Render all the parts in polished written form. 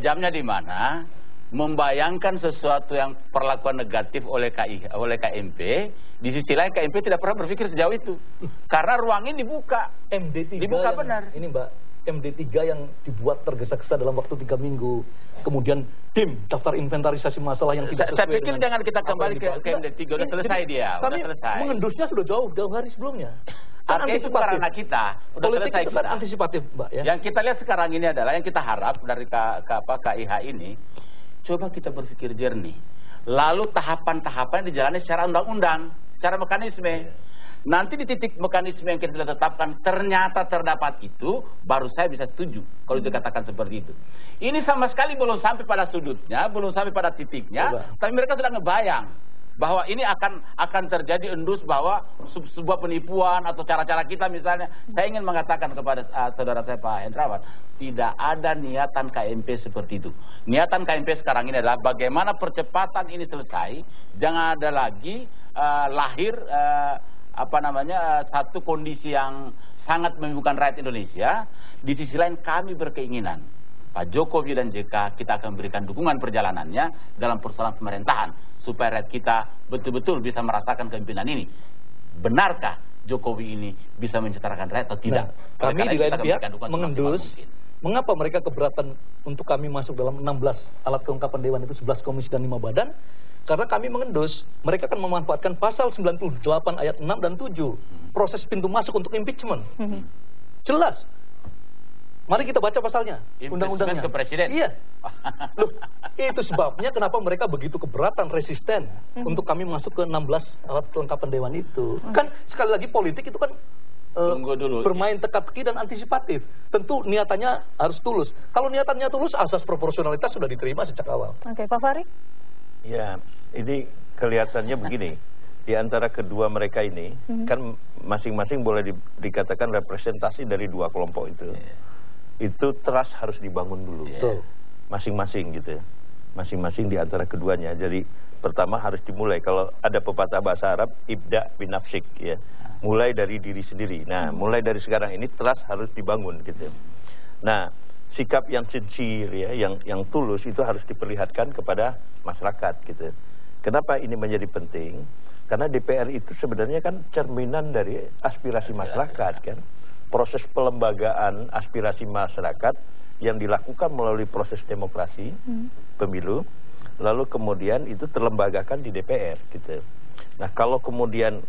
tajamnya di mana membayangkan sesuatu yang perlakuan negatif oleh KMP, di sisi lain KMP tidak pernah berpikir sejauh itu. Karena ruang ini dibuka. MD3 dibuka yang, benar. Ini Mbak, MD3 yang dibuat tergesa-gesa dalam waktu 3 minggu. Kemudian tim daftar inventarisasi masalah yang tidak sesuai. Saya pikir jangan kita kembali ke MD3, udah selesai dia. Kami udah selesai. mengendusnya sudah jauh hari sebelumnya. Artinya itu bukan ranah kita, udah politik selesai itu kita. kan antisipatif, Mbak, ya. Yang kita lihat sekarang ini adalah yang kita harap dari KIH ini, coba kita berpikir jernih. Lalu tahapan-tahapan dijalani secara undang-undang, secara mekanisme. Nanti di titik mekanisme yang kita sudah tetapkan ternyata terdapat itu, baru saya bisa setuju kalau dikatakan seperti itu. Ini sama sekali belum sampai pada sudutnya, belum sampai pada titiknya, tapi mereka sudah ngebayang bahwa ini akan terjadi endus bahwa sebuah penipuan atau cara-cara kita misalnya. Saya ingin mengatakan kepada saudara saya Pak Hendrawan, tidak ada niatan KMP seperti itu. Niatan KMP sekarang ini adalah bagaimana percepatan ini selesai, jangan ada lagi lahir satu kondisi yang sangat membingungkan rakyat Indonesia. Di sisi lain kami berkeinginan Pak Jokowi dan JK kita akan memberikan dukungan perjalanannya dalam persoalan pemerintahan supaya rakyat kita betul-betul bisa merasakan kepemimpinan ini. Benarkah Jokowi ini bisa mensejahterakan rakyat atau tidak? Nah, kami di lain pihak mengendus mengapa mereka keberatan untuk kami masuk dalam 16 alat kelengkapan Dewan itu 11 komisi dan 5 badan. Karena kami mengendus, mereka akan memanfaatkan pasal 98 ayat 6 dan 7. Proses pintu masuk untuk impeachment. Jelas. Mari kita baca pasalnya, undang-undangnya. Ke presiden. Iya. Loh, itu sebabnya kenapa mereka begitu keberatan, resisten untuk kami masuk ke 16 alat kelengkapan Dewan itu. Kan sekali lagi politik itu kan bermain teka-teki dan antisipatif. Tentu niatannya harus tulus. Kalau niatannya tulus, asas proporsionalitas sudah diterima sejak awal. Oke, Pak Fahri? Ya, ini kelihatannya begini. Di antara kedua mereka ini, kan masing-masing boleh dikatakan representasi dari dua kelompok itu. Itu trust harus dibangun dulu. Masing-masing gitu. Masing-masing di antara keduanya. Jadi pertama harus dimulai. Kalau ada pepatah bahasa Arab, ibda binafsik, ya. Mulai dari diri sendiri. Nah, mulai dari sekarang ini trust harus dibangun gitu. Nah, sikap yang sincere ya, yang tulus itu harus diperlihatkan kepada masyarakat gitu. Kenapa ini menjadi penting? Karena DPR itu sebenarnya kan cerminan dari aspirasi masyarakat kan. Proses pelembagaan aspirasi masyarakat yang dilakukan melalui proses demokrasi pemilu, lalu kemudian itu terlembagakan di DPR gitu. Nah, kalau kemudian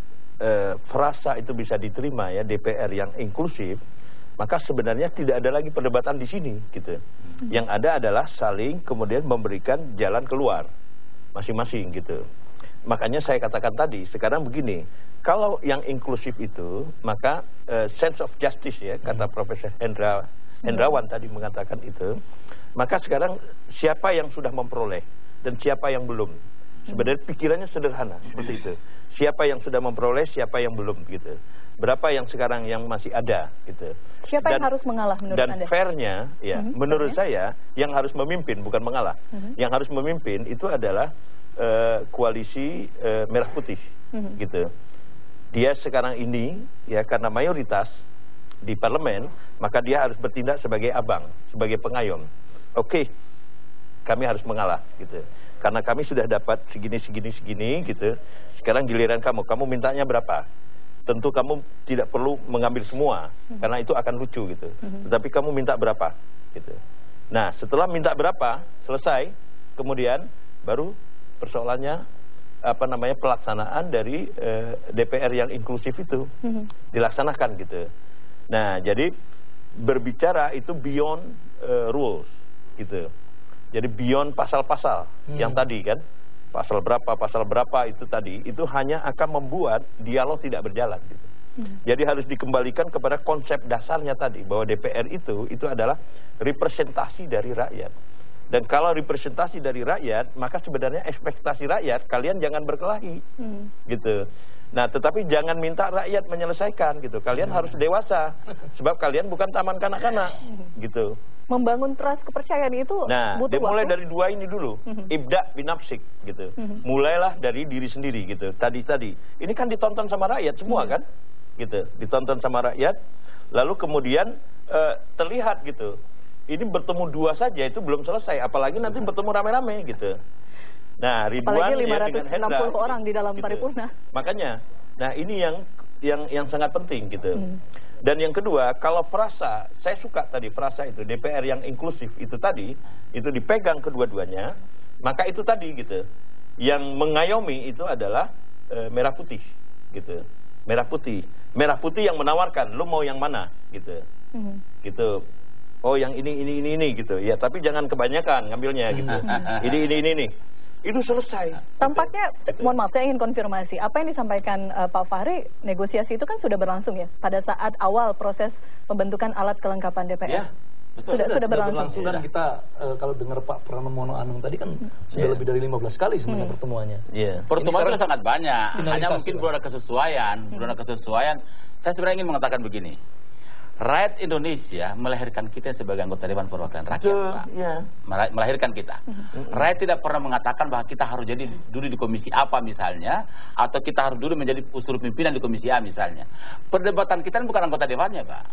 frasa itu bisa diterima ya, DPR yang inklusif, maka sebenarnya tidak ada lagi perdebatan di sini gitu. Yang ada adalah saling kemudian memberikan jalan keluar masing-masing gitu. Makanya saya katakan tadi, sekarang begini, kalau yang inklusif itu, maka sense of justice ya, kata Profesor Hendrawan tadi mengatakan itu, maka sekarang siapa yang sudah memperoleh dan siapa yang belum. Sebenarnya pikirannya sederhana, seperti itu. Siapa yang sudah memperoleh, siapa yang belum gitu. Berapa yang sekarang yang masih ada gitu. Siapa yang harus mengalah menurut Anda? Dan fairnya, ya, menurut saya, yang harus memimpin, bukan mengalah. Yang harus memimpin itu adalah koalisi merah putih gitu. Dia sekarang ini ya karena mayoritas di parlemen, maka dia harus bertindak sebagai abang, sebagai pengayom. Oke, kami harus mengalah gitu. Karena kami sudah dapat segini gitu. Sekarang giliran kamu mintanya berapa? Tentu kamu tidak perlu mengambil semua karena itu akan lucu gitu. Tetapi kamu minta berapa gitu. Nah, setelah minta berapa selesai, kemudian baru persoalannya pelaksanaan dari DPR yang inklusif itu dilaksanakan gitu. Nah, jadi berbicara itu beyond rules gitu. Jadi beyond pasal-pasal yang tadi kan, pasal berapa itu tadi, itu hanya akan membuat dialog tidak berjalan gitu. Jadi harus dikembalikan kepada konsep dasarnya tadi, bahwa DPR itu adalah representasi dari rakyat. Dan kalau representasi dari rakyat, maka sebenarnya ekspektasi rakyat kalian jangan berkelahi, gitu. Nah, tetapi jangan minta rakyat menyelesaikan, gitu. Kalian harus dewasa, sebab kalian bukan taman kanak-kanak, gitu. Membangun trust kepercayaan itu butuh dimulai waktu. dari dua ini dulu, ibda binafsik, gitu. Mulailah dari diri sendiri, gitu. Tadi. Ini kan ditonton sama rakyat semua kan, gitu. Ditonton sama rakyat, lalu kemudian terlihat gitu. ini bertemu 2 saja itu belum selesai, apalagi nanti bertemu rame-rame gitu. Nah, Ridwan ya dengan Hendra, orang di dalam paripurna. Makanya, nah ini yang sangat penting gitu. Dan yang kedua, kalau frasa, saya suka tadi frasa itu DPR yang inklusif itu tadi, itu dipegang kedua-duanya, maka itu tadi gitu. Yang mengayomi itu adalah merah putih gitu. Merah putih yang menawarkan, lu mau yang mana gitu. Gitu. Oh, yang ini gitu. Ya, tapi jangan kebanyakan ngambilnya gitu. Ini. Itu selesai. Tampaknya, mohon maaf, saya ingin konfirmasi. Apa yang disampaikan Pak Fahri, negosiasi itu kan sudah berlangsung ya? Pada saat awal proses pembentukan alat kelengkapan DPR. Ya, betul. Sudah berlangsung. Dan kita, kalau dengar Pak Pranowo Anung tadi kan, sudah lebih dari 15 kali sebenarnya pertemuannya. Pertemuan itu sangat banyak. Hanya mungkin belum ada kesesuaian. Saya sebenarnya ingin mengatakan begini. Rakyat Indonesia melahirkan kita sebagai anggota Dewan Perwakilan Rakyat, Pak. Melahirkan kita. Rakyat tidak pernah mengatakan bahwa kita harus jadi dulu di komisi apa misalnya, atau kita harus dulu menjadi unsur pimpinan di komisi A misalnya. Perdebatan kita bukan anggota Dewannya, Pak.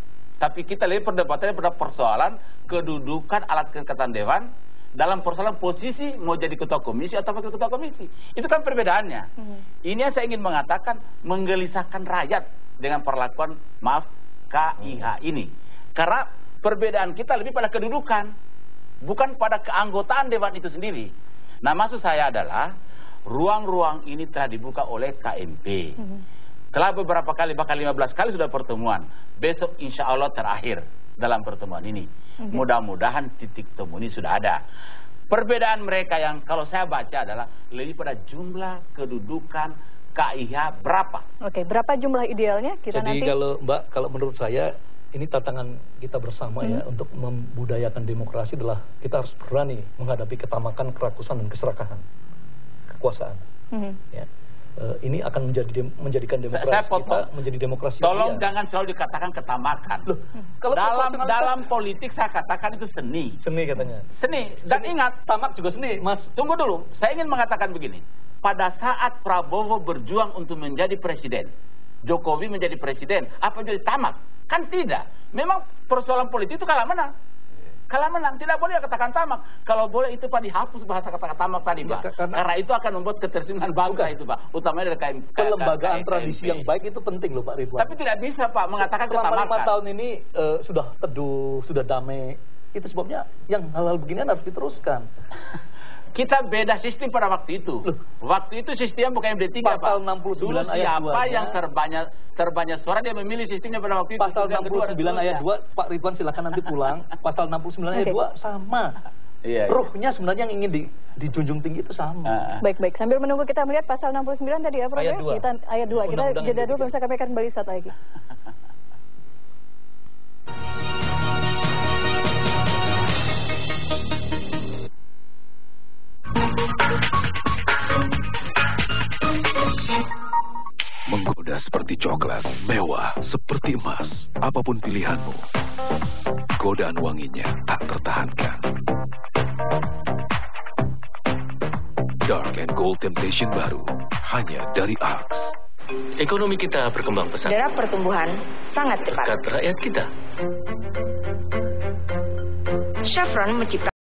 Tapi kita lihat perdebatannya pada persoalan kedudukan alat kelengkapan Dewan dalam persoalan posisi mau jadi ketua komisi atau wakil ketua komisi. Itu kan perbedaannya. Ini yang saya ingin mengatakan menggelisahkan rakyat dengan perlakuan KIH ini. Karena perbedaan kita lebih pada kedudukan, bukan pada keanggotaan Dewan itu sendiri. Nah, maksud saya adalah ruang-ruang ini telah dibuka oleh KMP. Telah beberapa kali, bahkan 15 kali sudah pertemuan. Besok insya Allah terakhir dalam pertemuan ini. Mudah-mudahan titik temu ini sudah ada. Perbedaan mereka yang kalau saya baca adalah lebih pada jumlah kedudukan KIH berapa? Oke, berapa jumlah idealnya kita Jadi nanti? kalau menurut saya ini tantangan kita bersama ya untuk membudayakan demokrasi adalah kita harus berani menghadapi ketamakan, kerakusan dan keserakahan kekuasaan. Ya. Ini akan menjadikan demokrasi kita menjadi demokrasi. Tolong jangan selalu dikatakan ketamakan. Loh, kalau dalam politik saya katakan itu seni. Seni katanya. Seni. Dan ingat, tamak juga seni, Mas. Tunggu dulu. Saya ingin mengatakan begini. Pada saat Prabowo berjuang untuk menjadi presiden, Jokowi menjadi presiden, apa jadi tamak? Kan tidak. Memang persoalan politik itu kalah menang. Kalah menang, tidak boleh katakan tamak. Kalau boleh itu Pak dihapus bahasa kata tamak tadi, Pak. Karena itu akan membuat ketersinggungan bangsa itu, Pak. Utamanya dari kelembagaan tradisi yang baik itu penting loh, Pak Ridwan. Tapi tidak bisa, Pak, mengatakan ketamakan. Selama 5 tahun ini sudah teduh, sudah damai. Itu sebabnya yang hal-hal beginian harus diteruskan. Kita beda sistem pada waktu itu. Waktu itu sistemnya bukan MD3, Pak. Pasal 69 ayat 2. Siapa yang terbanyak suara dia memilih sistemnya pada waktu itu. Pasal 69 ayat 2, Pak Ridwan silakan nanti pulang. Pasal 69 ayat 2 sama. Ruhnya sebenarnya yang ingin dijunjung tinggi itu sama. Baik. Sambil menunggu kita melihat pasal 69 tadi ya, Prof. Ayat 2. Kita jeda dulu, pemirsa, kami akan kembali saat lagi. Menggoda seperti coklat, mewah seperti emas. Apapun pilihanmu, godaan wanginya tak tertahankan. Dark and Gold Temptation baru, hanya dari Arx. Ekonomi kita berkembang pesat. Darah pertumbuhan sangat cepat. Berkat rakyat kita. Chevron menciptakan